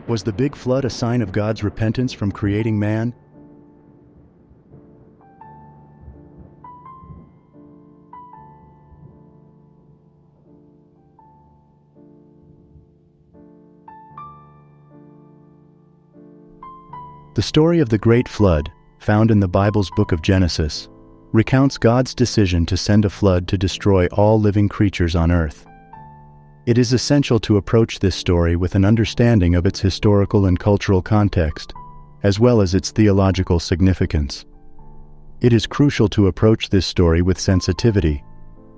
Was the big flood a sign of God's repentance from creating man? The story of the Great Flood, found in the Bible's book of Genesis, recounts God's decision to send a flood to destroy all living creatures on earth. It is essential to approach this story with an understanding of its historical and cultural context, as well as its theological significance. It is crucial to approach this story with sensitivity,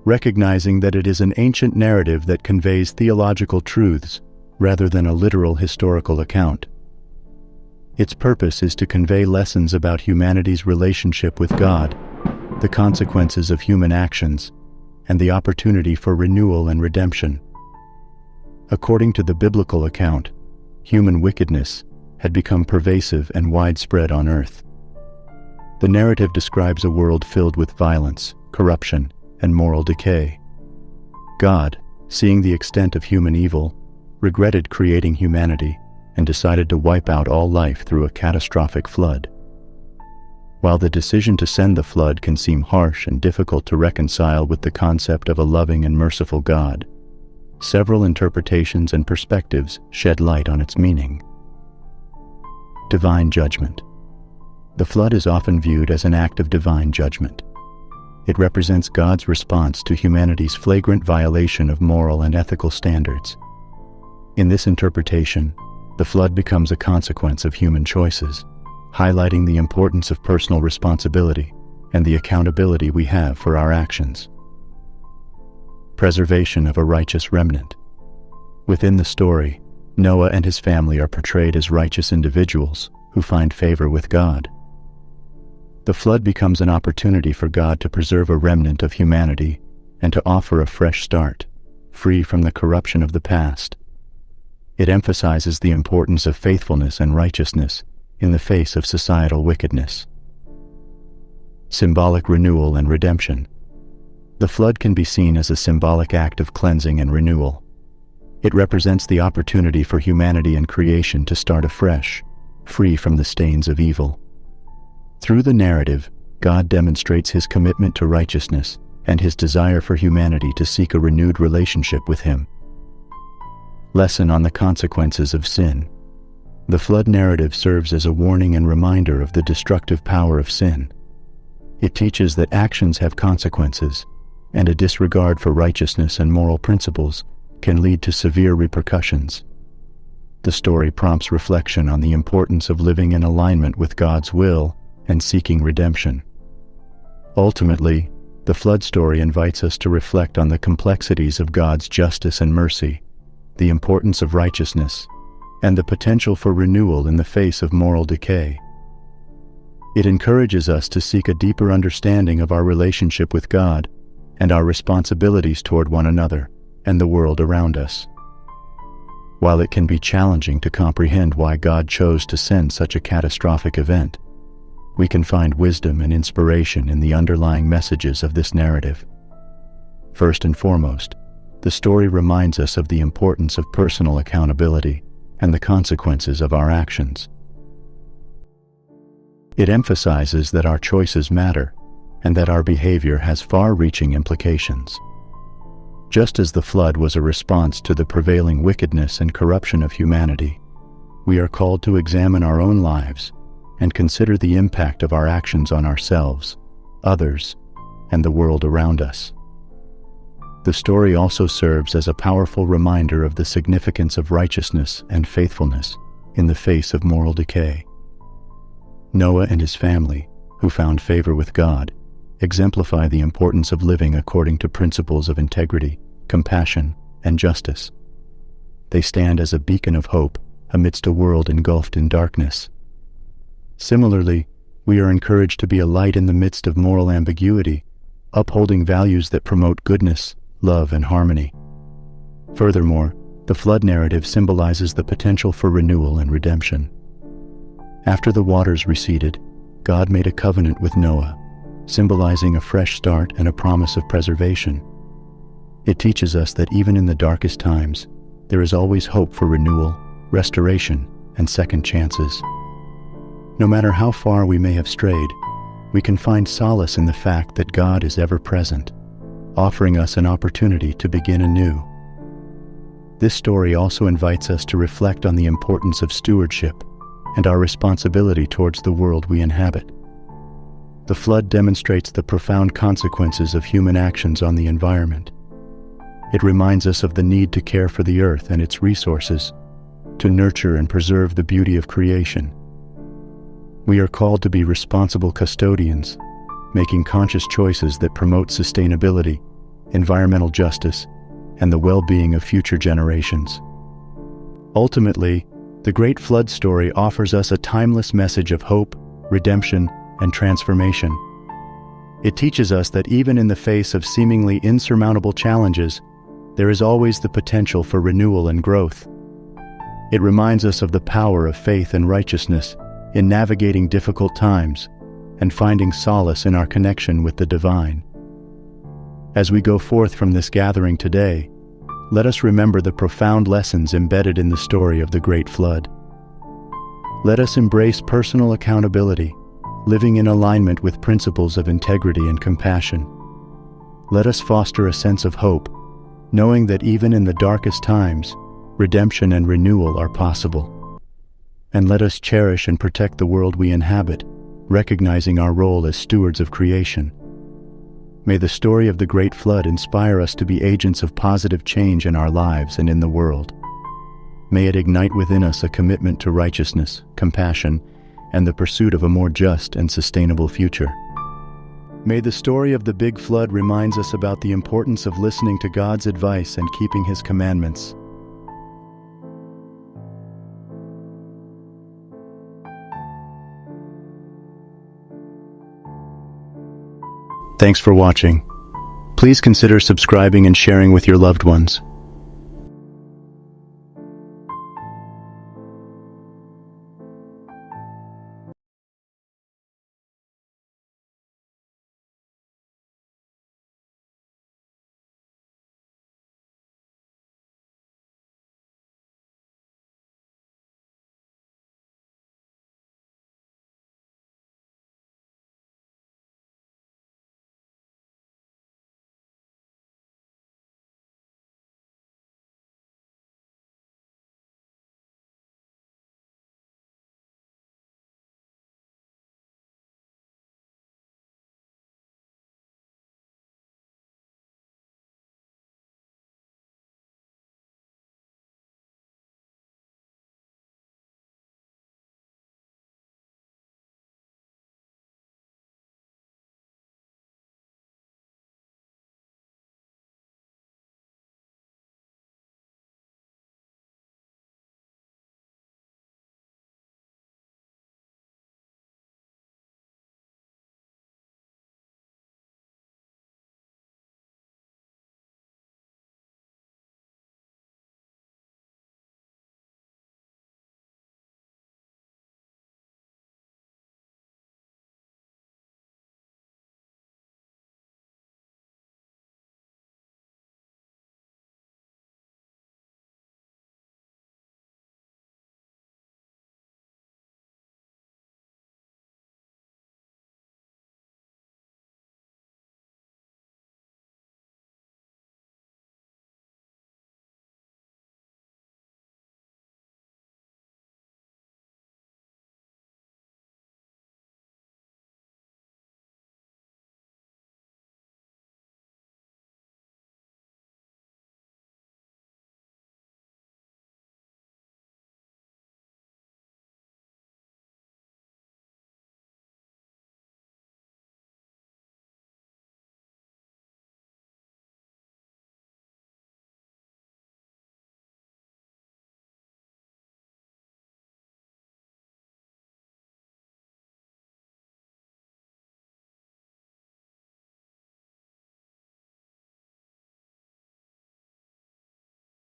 recognizing that it is an ancient narrative that conveys theological truths rather than a literal historical account. Its purpose is to convey lessons about humanity's relationship with God, the consequences of human actions, and the opportunity for renewal and redemption. According to the biblical account, human wickedness had become pervasive and widespread on earth. The narrative describes a world filled with violence, corruption, and moral decay. God, seeing the extent of human evil, regretted creating humanity and decided to wipe out all life through a catastrophic flood. While the decision to send the flood can seem harsh and difficult to reconcile with the concept of a loving and merciful God, several interpretations and perspectives shed light on its meaning. Divine judgment. The flood is often viewed as an act of divine judgment. It represents God's response to humanity's flagrant violation of moral and ethical standards. In this interpretation, the flood becomes a consequence of human choices, highlighting the importance of personal responsibility and the accountability we have for our actions. Preservation of a righteous remnant. Within the story, Noah and his family are portrayed as righteous individuals who find favor with God. The flood becomes an opportunity for God to preserve a remnant of humanity and to offer a fresh start, free from the corruption of the past. It emphasizes the importance of faithfulness and righteousness in the face of societal wickedness. Symbolic renewal and redemption. The flood can be seen as a symbolic act of cleansing and renewal. It represents the opportunity for humanity and creation to start afresh, free from the stains of evil. Through the narrative, God demonstrates his commitment to righteousness and his desire for humanity to seek a renewed relationship with him. Lesson on the consequences of sin. The flood narrative serves as a warning and reminder of the destructive power of sin. It teaches that actions have consequences, and a disregard for righteousness and moral principles can lead to severe repercussions. The story prompts reflection on the importance of living in alignment with God's will and seeking redemption. Ultimately, the flood story invites us to reflect on the complexities of God's justice and mercy, the importance of righteousness, and the potential for renewal in the face of moral decay. It encourages us to seek a deeper understanding of our relationship with God and our responsibilities toward one another and the world around us. While it can be challenging to comprehend why God chose to send such a catastrophic event, we can find wisdom and inspiration in the underlying messages of this narrative. First and foremost, the story reminds us of the importance of personal accountability and the consequences of our actions. It emphasizes that our choices matter and that our behavior has far-reaching implications. Just as the flood was a response to the prevailing wickedness and corruption of humanity, we are called to examine our own lives and consider the impact of our actions on ourselves, others, and the world around us. The story also serves as a powerful reminder of the significance of righteousness and faithfulness in the face of moral decay. Noah and his family, who found favor with God, exemplify the importance of living according to principles of integrity, compassion, and justice. They stand as a beacon of hope amidst a world engulfed in darkness. Similarly, we are encouraged to be a light in the midst of moral ambiguity, upholding values that promote goodness, love, and harmony. Furthermore, the flood narrative symbolizes the potential for renewal and redemption. After the waters receded, God made a covenant with Noah, symbolizing a fresh start and a promise of preservation. It teaches us that even in the darkest times, there is always hope for renewal, restoration, and second chances. No matter how far we may have strayed, we can find solace in the fact that God is ever present, offering us an opportunity to begin anew. This story also invites us to reflect on the importance of stewardship and our responsibility towards the world we inhabit. The flood demonstrates the profound consequences of human actions on the environment. It reminds us of the need to care for the earth and its resources, to nurture and preserve the beauty of creation. We are called to be responsible custodians, making conscious choices that promote sustainability, environmental justice, and the well-being of future generations. Ultimately, the Great Flood story offers us a timeless message of hope, redemption, and transformation. It teaches us that even in the face of seemingly insurmountable challenges, there is always the potential for renewal and growth. It reminds us of the power of faith and righteousness in navigating difficult times and finding solace in our connection with the divine. As we go forth from this gathering today, let us remember the profound lessons embedded in the story of the Great Flood. Let us embrace personal accountability, living in alignment with principles of integrity and compassion. Let us foster a sense of hope, knowing that even in the darkest times, redemption and renewal are possible. And let us cherish and protect the world we inhabit, recognizing our role as stewards of creation. May the story of the Great Flood inspire us to be agents of positive change in our lives and in the world. May it ignite within us a commitment to righteousness, compassion, and the pursuit of a more just and sustainable future. May the story of the Big Flood remind us about the importance of listening to God's advice and keeping His commandments. Thanks for watching. Please consider subscribing and sharing with your loved ones.